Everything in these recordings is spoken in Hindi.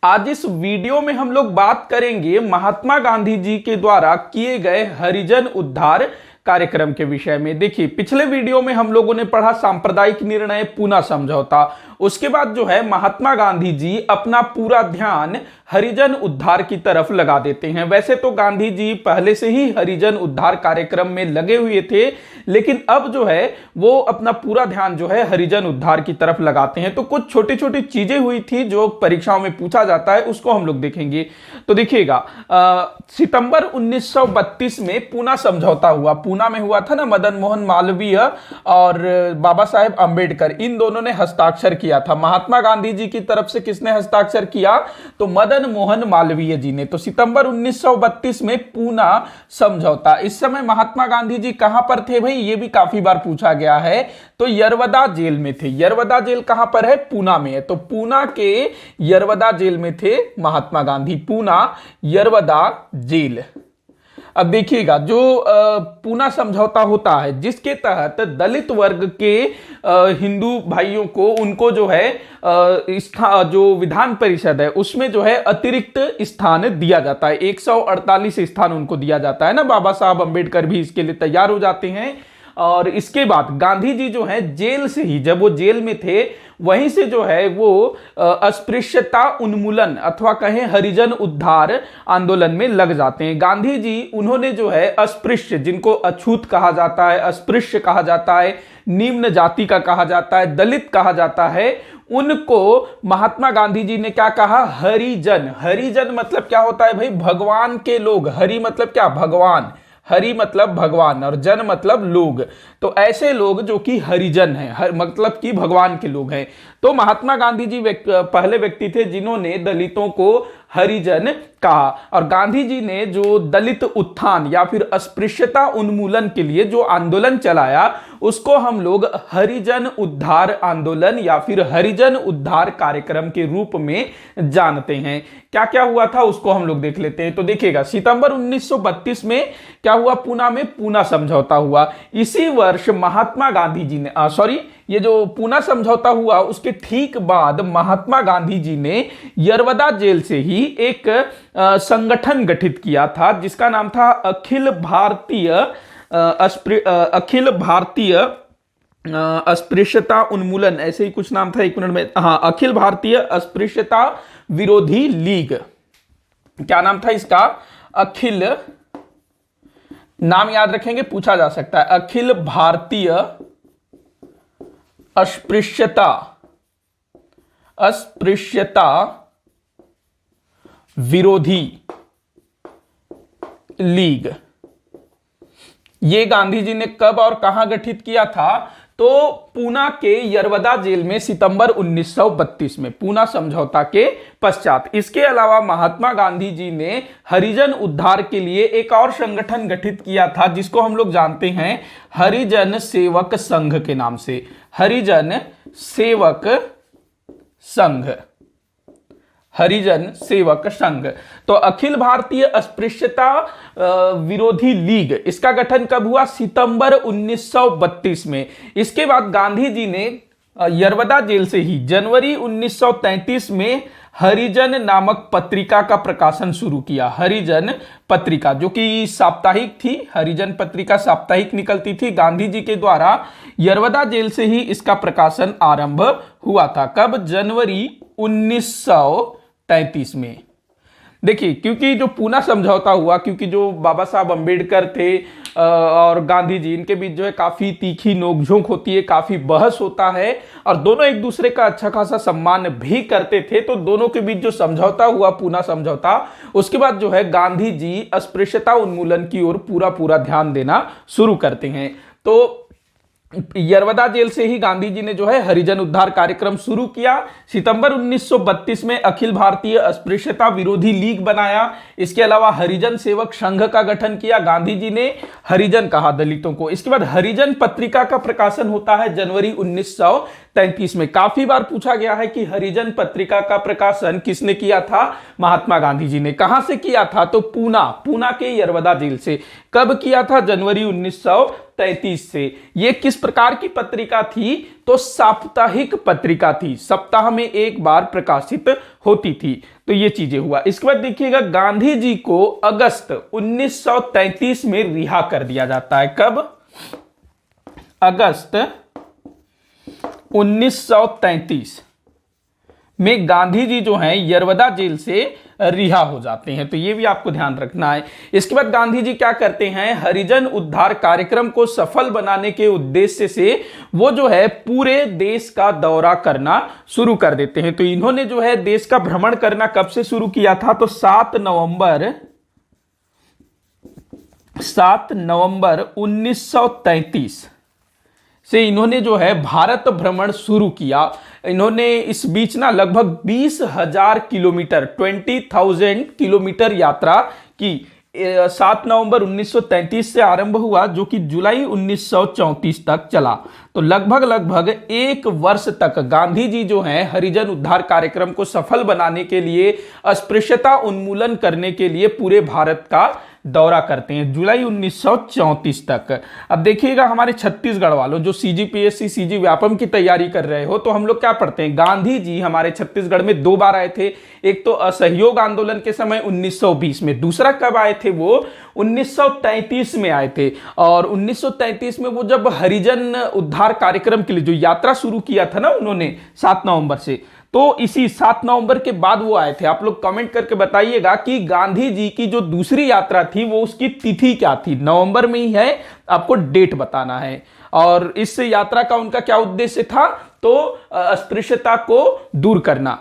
आज इस वीडियो में हम लोग बात करेंगे महात्मा गांधी जी के द्वारा किए गए हरिजन उद्धार कार्यक्रम के विषय में। देखिए, पिछले वीडियो में हम लोगों ने पढ़ा सांप्रदायिक निर्णय पूना समझौता। उसके बाद जो है महात्मा गांधी जी अपना पूरा ध्यान हरिजन उद्धार की तरफ लगा देते हैं। वैसे तो गांधी जी पहले से ही हरिजन उद्धार कार्यक्रम में लगे हुए थे, लेकिन अब जो है वो अपना पूरा ध्यान जो है हरिजन उद्धार की तरफ लगाते हैं। तो कुछ छोटी छोटी चीजें हुई थी जो परीक्षाओं में पूछा जाता है, उसको हम लोग देखेंगे। तो देखिएगा, सितंबर 1932 में पूना समझौता हुआ। पूना में हुआ था ना, मदन मोहन मालवीय और बाबा साहेब अंबेडकर, इन दोनों ने हस्ताक्षर किया था। महात्मा गांधी जी की तरफ से किसने हस्ताक्षर किया? तो मदन मोहन मालवीय जी ने। तो सितंबर 1932 में पूना समझौता। इस समय महात्मा गांधी जी कहां पर थे भाई? ये भी काफी बार पूछा गया है। तो यरवदा जेल में थे। यरवदा जेल कहां पर है? पूना में है। तो पूना के यरवदा जेल में थे महात्मा गांधी। पूना यरवदा जेल। अब देखिएगा, जो पूना समझौता होता है जिसके तहत दलित वर्ग के हिंदू भाइयों को, उनको जो है जो विधान परिषद है उसमें जो है अतिरिक्त स्थान दिया जाता है। 148 स्थान उनको दिया जाता है ना। बाबा साहब अंबेडकर भी इसके लिए तैयार हो जाते हैं। और इसके बाद गांधी जी जो है जेल से ही, जब वो जेल में थे वहीं से जो है वो अस्पृश्यता उन्मूलन अथवा कहें हरिजन उद्धार आंदोलन में लग जाते हैं। गांधी जी, उन्होंने जो है अस्पृश्य, जिनको अछूत कहा जाता है, अस्पृश्य कहा जाता है, निम्न जाति का कहा जाता है, दलित कहा जाता है, उनको महात्मा गांधी जी ने क्या कहा? हरिजन। हरिजन मतलब क्या होता है भाई? भगवान के लोग। हरि मतलब क्या? भगवान। हरि मतलब भगवान और जन मतलब लोग। तो ऐसे लोग जो कि हरिजन हैं, मतलब कि भगवान के लोग हैं। तो महात्मा गांधी जी पहले व्यक्ति थे जिन्होंने दलितों को हरिजन कहा। और गांधी जी ने जो दलित उत्थान या फिर अस्पृश्यता उन्मूलन के लिए जो आंदोलन चलाया, उसको हम लोग हरिजन उद्धार आंदोलन या फिर हरिजन उद्धार कार्यक्रम के रूप में जानते हैं। क्या क्या हुआ था उसको हम लोग देख लेते हैं। तो देखिएगा, सितंबर 1932 में क्या हुआ? पूना में पूना समझौता हुआ। इसी वर्ष महात्मा गांधी जी ने ये जो पूना समझौता हुआ उसके ठीक बाद महात्मा गांधी जी ने यरवदा जेल से ही एक संगठन गठित किया था जिसका नाम था अखिल भारतीय अस्पृश्यता उन्मूलन, ऐसे ही कुछ नाम था। एक मिनट में, हाँ, अखिल भारतीय अस्पृश्यता विरोधी लीग। क्या नाम था इसका? अखिल, नाम याद रखेंगे, पूछा जा सकता है। अखिल भारतीय अस्पृश्यता विरोधी लीग। ये गांधी जी ने कब और कहां गठित किया था? तो पूना के यरवदा जेल में सितंबर 1932 में, पूना समझौता के पश्चात। इसके अलावा महात्मा गांधी जी ने हरिजन उद्धार के लिए एक और संगठन गठित किया था जिसको हम लोग जानते हैं हरिजन सेवक संघ के नाम से। हरिजन सेवक संघ। हरिजन सेवक संघ। तो अखिल भारतीय अस्पृश्यता विरोधी लीग, इसका गठन कब हुआ? सितंबर 1932 में। इसके बाद गांधी जी ने यरवदा जेल से ही जनवरी 1933 में हरिजन नामक पत्रिका का प्रकाशन शुरू किया। हरिजन पत्रिका, जो कि साप्ताहिक थी। हरिजन पत्रिका साप्ताहिक निकलती थी। गांधी जी के द्वारा यरवदा जेल से ही इसका प्रकाशन आरंभ हुआ था। कब? जनवरी 1933 में। देखिए, क्योंकि जो पूना समझौता हुआ, क्योंकि जो बाबा साहब अंबेडकर थे और गांधी जी, इनके बीच जो है काफी तीखी नोकझोंक होती है, काफी बहस होता है और दोनों एक दूसरे का अच्छा खासा सम्मान भी करते थे। तो दोनों के बीच जो समझौता हुआ, पूना समझौता, उसके बाद जो है गांधी जी अस्पृश्यता उन्मूलन की ओर पूरा ध्यान देना शुरू करते हैं। तो यरवदा जेल से ही गांधी जी ने जो है हरिजन उद्धार कार्यक्रम शुरू किया। सितंबर 1932 में अखिल भारतीय अस्पृश्यता विरोधी लीग बनाया। इसके अलावा हरिजन सेवक संघ का गठन किया। गांधी जी ने हरिजन कहा दलितों को। इसके बाद हरिजन पत्रिका का प्रकाशन होता है जनवरी 1933 में। काफी बार पूछा गया है कि हरिजन पत्रिका का प्रकाशन किसने किया था? महात्मा गांधी जी ने। कहां से किया था? तो पूना के यरवदा जेल से। कब किया था? जनवरी 1933 1933 से। ये किस प्रकार की पत्रिका थी? तो साप्ताहिक पत्रिका थी, सप्ताह में एक बार प्रकाशित होती थी। तो ये चीजें हुआ। इसके बाद देखिएगा, गांधी जी को अगस्त 1933 में रिहा कर दिया जाता है। कब? अगस्त 1933 में गांधी जी जो हैं यरवदा जेल से रिहा हो जाते हैं। तो ये भी आपको ध्यान रखना है। इसके बाद गांधी जी क्या करते हैं? हरिजन उद्धार कार्यक्रम को सफल बनाने के उद्देश्य से वो जो है पूरे देश का दौरा करना शुरू कर देते हैं। तो इन्होंने जो है देश का भ्रमण करना कब से शुरू किया था? तो 7 नवंबर 1933 से इन्होंने जो है भारत भ्रमण शुरू किया। इन्होंने इस बीच ना लगभग 20,000 किलोमीटर 20,000 किलोमीटर यात्रा की। 7 नवंबर 1933 से आरंभ हुआ, जो कि जुलाई 1934 तक चला। तो लगभग एक वर्ष तक गांधी जी जो हैं हरिजन उद्धार कार्यक्रम को सफल बनाने के लिए, अस्पृश्यता उन्मूलन करने के लिए पूरे भारत का दौरा करते हैं, जुलाई 1934 तक। अब देखिएगा हमारे छत्तीसगढ़ वालों जो सीजीपीएससी सीजी व्यापम की तैयारी कर रहे हो, तो हम लोग क्या पढ़ते हैं? गांधी जी हमारे छत्तीसगढ़ में 2 बार आए थे। एक तो असहयोग आंदोलन के समय 1920 में, दूसरा कब आए थे? वो 1933 में आए थे। और 1933 में वो जब हरिजन उद्धार कार्यक्रम के लिए जो यात्रा शुरू किया था ना उन्होंने 7 नवंबर से, तो इसी 7 नवंबर के बाद वो आए थे। आप लोग कमेंट करके बताइएगा कि गांधी जी की जो दूसरी यात्रा थी वो उसकी तिथि क्या थी? नवंबर में ही है, आपको डेट बताना है। और इस यात्रा का उनका क्या उद्देश्य था? तो अस्पृश्यता को दूर करना।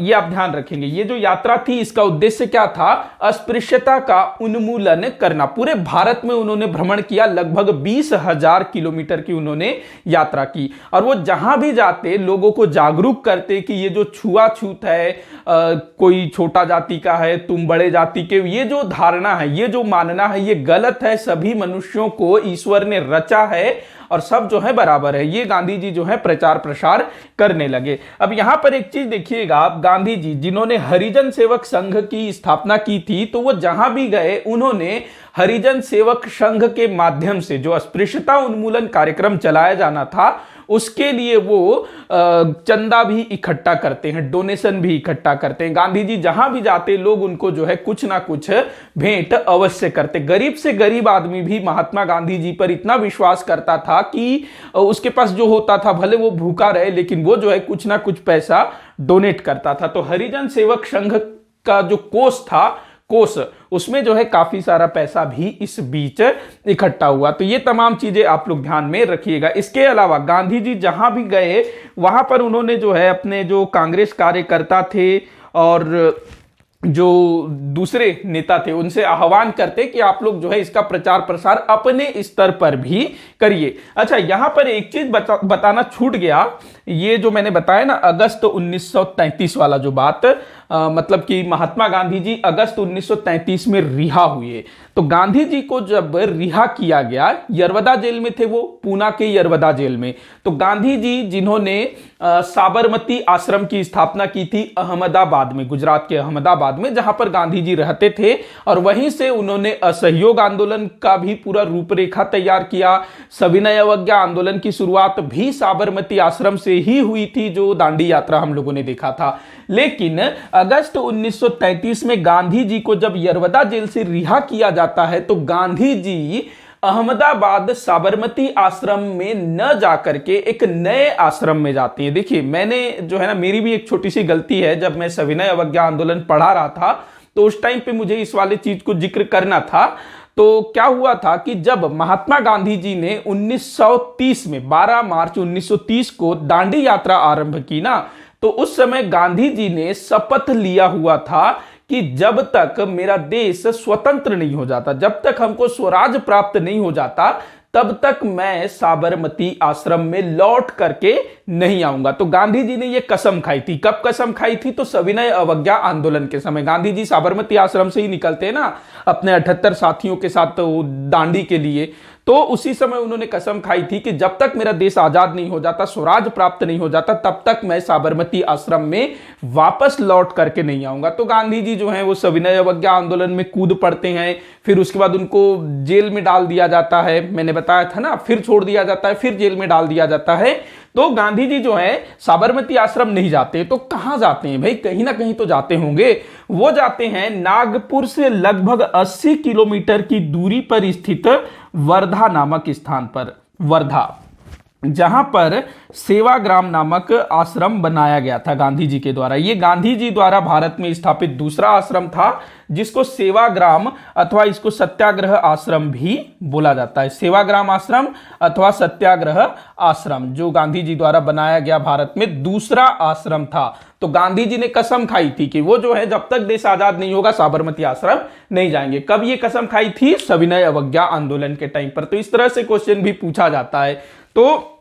ये आप ध्यान रखेंगे। ये जो यात्रा थी इसका उद्देश्य क्या था? अस्पृश्यता का उन्मूलन करना। पूरे भारत में उन्होंने भ्रमण किया, लगभग 20,000 किलोमीटर की उन्होंने यात्रा की। और वो जहां भी जाते लोगों को जागरूक करते कि ये जो छुआछूत है, कोई छोटा जाति का है, तुम बड़े जाति के, ये जो धारणा है, ये जो मानना है, ये गलत है। सभी मनुष्यों को ईश्वर ने रचा है और सब जो है बराबर है। ये गांधी जी जो है प्रचार प्रसार करने लगे। अब यहां पर एक चीज देखिएगा, आप गांधी जी जिन्होंने हरिजन सेवक संघ की स्थापना की थी, तो वो जहां भी गए उन्होंने हरिजन सेवक संघ के माध्यम से जो अस्पृश्यता उन्मूलन कार्यक्रम चलाया जाना था उसके लिए वो चंदा भी इकट्ठा करते हैं, डोनेशन भी इकट्ठा करते हैं। गांधी जी जहां भी जाते लोग उनको जो है कुछ ना कुछ भेंट अवश्य करते। गरीब से गरीब आदमी भी महात्मा गांधी जी पर इतना विश्वास करता था कि उसके पास जो होता था, भले वो भूखा रहे, लेकिन वो जो है कुछ ना कुछ पैसा डोनेट करता था। तो हरिजन सेवक संघ का जो कोष उसमें जो है काफी सारा पैसा भी इस बीच इकट्ठा हुआ। तो ये तमाम चीजें आप लोग ध्यान में रखिएगा। इसके अलावा गांधी जी जहां भी गए वहां पर उन्होंने जो है अपने जो कांग्रेस कार्यकर्ता थे और जो दूसरे नेता थे उनसे आह्वान करते कि आप लोग जो है इसका प्रचार प्रसार अपने स्तर पर भी करिए। अच्छा, यहां पर एक चीज बताना छूट गया। ये जो मैंने बताया ना अगस्त 1933 वाला जो बात, मतलब कि महात्मा गांधी जी अगस्त 1933 में रिहा हुए। तो गांधी जी को जब रिहा किया गया, यरवदा जेल में थे वो, पूना के यरवदा जेल में। तो गांधी जी जिन्होंने साबरमती आश्रम की स्थापना की थी अहमदाबाद में, गुजरात के अहमदाबाद में, जहां पर गांधी जी रहते थे, और वहीं से उन्होंने असहयोग आंदोलन का भी पूरा रूपरेखा तैयार किया। सविनय अवज्ञा आंदोलन की शुरुआत भी साबरमती आश्रम से ही हुई थी, जो दांडी यात्रा हम लोगों ने देखा था। लेकिन अगस्त 1933 में गांधी जी को जब यरवदा जेल से रिहा किया जाता है, तो गांधी जी अहमदाबाद साबरमती आश्रम में न जाकर के एक नए आश्रम में जाते हैं। देखिए, मैंने जो है ना, मेरी भी एक छोटी सी गलती है। जब मैं सविनय अवज्ञा आंदोलन पढ़ा रहा था तो उस टाइम पे मुझे इस वाले चीज को जिक्र करना था। तो क्या हुआ था कि जब महात्मा गांधी जी ने 1930 में 12 मार्च 1930 को दांडी यात्रा आरंभ की ना, तो उस समय गांधी जी ने शपथ लिया हुआ था कि जब तक मेरा देश स्वतंत्र नहीं हो जाता, जब तक हमको स्वराज प्राप्त नहीं हो जाता, तब तक मैं साबरमती आश्रम में लौट करके नहीं आऊंगा। तो गांधी जी ने यह कसम खाई थी। कब कसम खाई थी? तो सविनय अवज्ञा आंदोलन के समय। गांधी जी साबरमती आश्रम से ही निकलते हैं ना अपने 78 साथियों के साथ दांडी के लिए। तो उसी समय उन्होंने कसम खाई थी कि जब तक मेरा देश आजाद नहीं हो जाता, स्वराज प्राप्त नहीं हो जाता, तब तक मैं साबरमती आश्रम में वापस लौट करके नहीं आऊंगा। तो गांधी जी जो है वो सविनय अवज्ञा आंदोलन में कूद पड़ते हैं, फिर उसके बाद उनको जेल में डाल दिया जाता है, मैंने बताया था ना, फिर छोड़ दिया जाता है, फिर जेल में डाल दिया जाता है। तो गांधी जी जो है साबरमती आश्रम नहीं जाते, तो कहां जाते हैं भाई? कहीं ना कहीं तो जाते होंगे। वो जाते हैं नागपुर से लगभग 80 किलोमीटर की दूरी पर स्थित वर्धा नामक स्थान पर, वर्धा, जहां पर सेवाग्राम नामक आश्रम बनाया गया था गांधी जी के द्वारा। यह गांधी जी द्वारा भारत में स्थापित दूसरा आश्रम था, जिसको सेवाग्राम अथवा इसको सत्याग्रह आश्रम भी बोला जाता है। सेवाग्राम आश्रम अथवा सत्याग्रह आश्रम जो गांधी जी द्वारा बनाया गया भारत में दूसरा आश्रम था। तो गांधी जी ने कसम खाई थी कि वो जो है जब तक देश आजाद नहीं होगा साबरमती आश्रम नहीं जाएंगे। कब ये कसम खाई थी? सविनय अवज्ञा आंदोलन के टाइम पर। तो इस तरह से क्वेश्चन भी पूछा जाता है। तो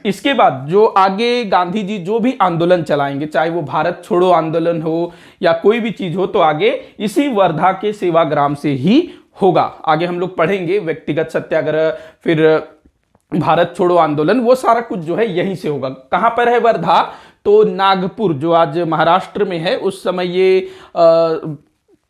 इसके बाद जो आगे गांधी जी जो भी आंदोलन चलाएंगे, चाहे वो भारत छोड़ो आंदोलन हो या कोई भी चीज हो, तो आगे इसी वर्धा के सेवाग्राम से ही होगा। आगे हम लोग पढ़ेंगे व्यक्तिगत सत्याग्रह, फिर भारत छोड़ो आंदोलन, वो सारा कुछ जो है यहीं से होगा। कहां पर है वर्धा? तो नागपुर जो आज महाराष्ट्र में है, उस समय ये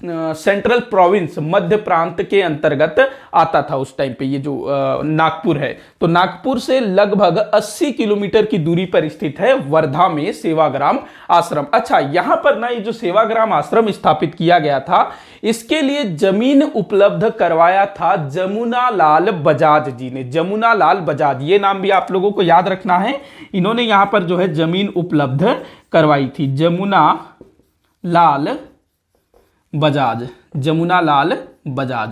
सेंट्रल प्रोविंस, मध्य प्रांत के अंतर्गत आता था उस टाइम पे। ये जो नागपुर है, तो नागपुर से लगभग 80 किलोमीटर की दूरी पर स्थित है वर्धा में सेवाग्राम आश्रम। अच्छा, यहां पर ना ये जो सेवाग्राम आश्रम स्थापित किया गया था, इसके लिए जमीन उपलब्ध करवाया था जमुना लाल बजाज जी ने। जमुना लाल बजाज, ये नाम भी आप लोगों को याद रखना है। इन्होंने यहां पर जो है जमीन उपलब्ध करवाई थी, जमुना लाल बजाज, जमुना लाल बजाज,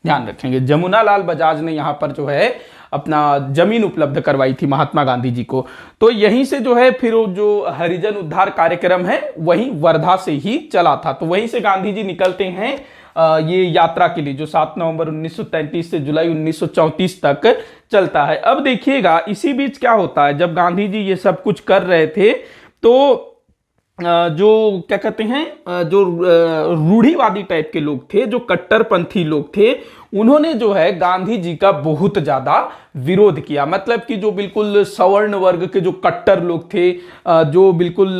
ध्यान रखेंगे। जमुना लाल बजाज ने यहां पर जो है अपना जमीन उपलब्ध करवाई थी महात्मा गांधी जी को। तो यहीं से जो है फिर जो हरिजन उद्धार कार्यक्रम है वहीं वर्धा से ही चला था। तो वहीं से गांधी जी निकलते हैं ये यात्रा के लिए, जो 7 नवंबर 1933 से जुलाई 1934 तक चलता है। अब देखिएगा इसी बीच क्या होता है, जब गांधी जी ये सब कुछ कर रहे थे तो जो क्या कहते हैं, जो रूढ़िवादी टाइप के लोग थे, जो कट्टरपंथी लोग थे, उन्होंने जो है गांधी जी का बहुत ज्यादा विरोध किया। मतलब कि जो बिल्कुल सवर्ण वर्ग के जो कट्टर लोग थे, जो बिल्कुल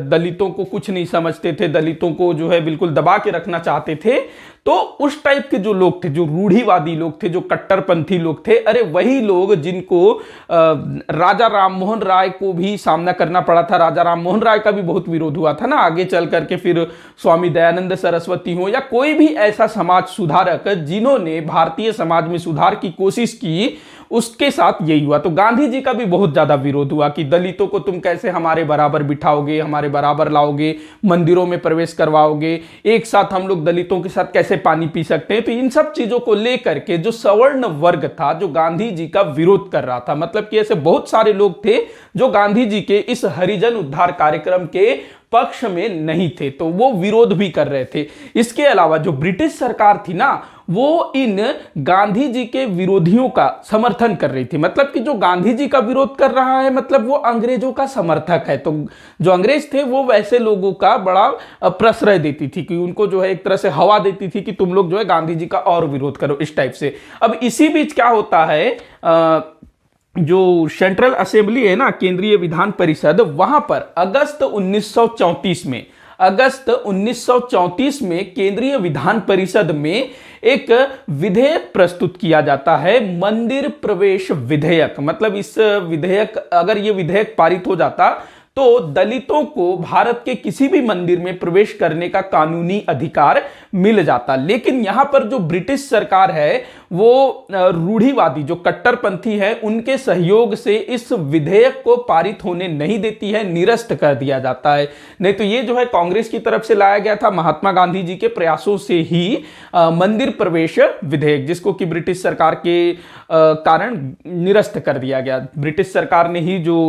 दलितों को कुछ नहीं समझते थे, दलितों को जो है बिल्कुल दबा के रखना चाहते थे, तो उस टाइप के जो लोग थे, जो रूढ़िवादी लोग थे, जो कट्टरपंथी लोग थे, अरे वही लोग जिनको राजा राममोहन राय को भी सामना करना पड़ा था। राजा राममोहन राय का भी बहुत विरोध हुआ था ना आगे चल करके, फिर स्वामी दयानंद सरस्वती हो या कोई भी ऐसा समाज सुधारक जिन्होंने भारतीय समाज में सुधार की कोशिश की, उसके साथ यही हुआ। तो गांधी जी का भी बहुत ज्यादा विरोध हुआ कि दलितों को तुम कैसे हमारे बराबर बिठाओगे, हमारे बराबर लाओगे, मंदिरों में प्रवेश करवाओगे, एक साथ हम लोग दलितों के साथ कैसे पानी पी सकते हैं। तो इन सब चीजों को लेकर के जो सवर्ण वर्ग था, जो गांधी जी का विरोध कर रहा था, मतलब कि ऐसे बहुत सारे लोग थे जो गांधी जी के इस हरिजन उद्धार कार्यक्रम के पक्ष में नहीं थे, तो वो विरोध भी कर रहे थे। इसके अलावा जो ब्रिटिश सरकार थी ना, वो इन गांधी जी के विरोधियों का समर्थन कर रही थी। मतलब कि जो गांधी जी का विरोध कर रहा है, मतलब वो अंग्रेजों का समर्थक है। तो जो अंग्रेज थे वो वैसे लोगों का बड़ा प्रश्रय देती थी, कि उनको जो है एक तरह से हवा देती थी कि तुम लोग जो है गांधी जी का और विरोध करो, इस टाइप से। अब इसी बीच क्या होता है, जो सेंट्रल असेंबली है ना, केंद्रीय विधान परिषद, वहां पर अगस्त 1934 में केंद्रीय विधान परिषद में एक विधेयक प्रस्तुत किया जाता है, मंदिर प्रवेश विधेयक। मतलब इस विधेयक, अगर ये विधेयक पारित हो जाता तो दलितों को भारत के किसी भी मंदिर में प्रवेश करने का कानूनी अधिकार मिल जाता। लेकिन यहां पर जो ब्रिटिश सरकार है वो रूढ़िवादी, जो कट्टरपंथी है, उनके सहयोग से इस विधेयक को पारित होने नहीं देती है, निरस्त कर दिया जाता है। नहीं तो ये जो है कांग्रेस की तरफ से लाया गया था, महात्मा गांधी जी के प्रयासों से ही मंदिर प्रवेश विधेयक, जिसको कि ब्रिटिश सरकार के कारण निरस्त कर दिया गया। ब्रिटिश सरकार ने ही जो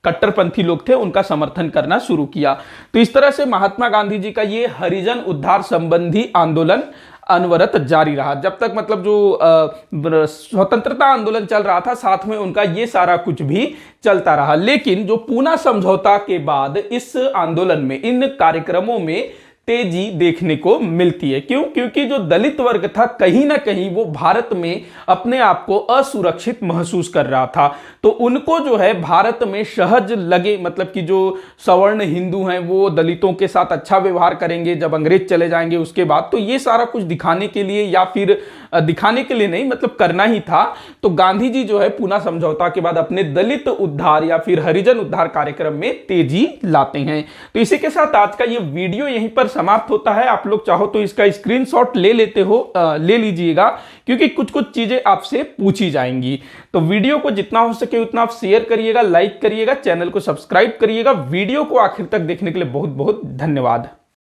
कट्टरपंथी लोग थे उनका समर्थन करना शुरू किया। तो इस तरह से महात्मा गांधी जी का ये हरिजन उद्धार संबंधी आंदोलन अनवरत जारी रहा, जब तक मतलब जो स्वतंत्रता आंदोलन चल रहा था, साथ में उनका ये सारा कुछ भी चलता रहा। लेकिन जो पूना समझौता के बाद इस आंदोलन में, इन कार्यक्रमों में तेजी देखने को मिलती है। क्यों? क्योंकि जो दलित वर्ग था कहीं ना कहीं वो भारत में अपने आप को असुरक्षित महसूस कर रहा था, तो उनको जो है भारत में सहज लगे, मतलब कि जो सवर्ण हिंदू हैं वो दलितों के साथ अच्छा व्यवहार करेंगे जब अंग्रेज चले जाएंगे उसके बाद, तो ये सारा कुछ दिखाने के लिए, या फिर दिखाने के लिए नहीं, मतलब करना ही था। तो गांधी जी जो है पूना समझौता के बाद अपने दलित उद्धार या फिर हरिजन उद्धार कार्यक्रम में तेजी लाते हैं। तो इसी के साथ आज का ये वीडियो यहीं पर समाप्त होता है। आप लोग चाहो तो इसका स्क्रीनशॉट ले लीजिएगा, क्योंकि कुछ कुछ चीजें आपसे पूछी जाएंगी। तो वीडियो को जितना हो सके उतना आप शेयर करिएगा, लाइक करिएगा, चैनल को सब्सक्राइब करिएगा। वीडियो को आखिर तक देखने के लिए बहुत बहुत धन्यवाद।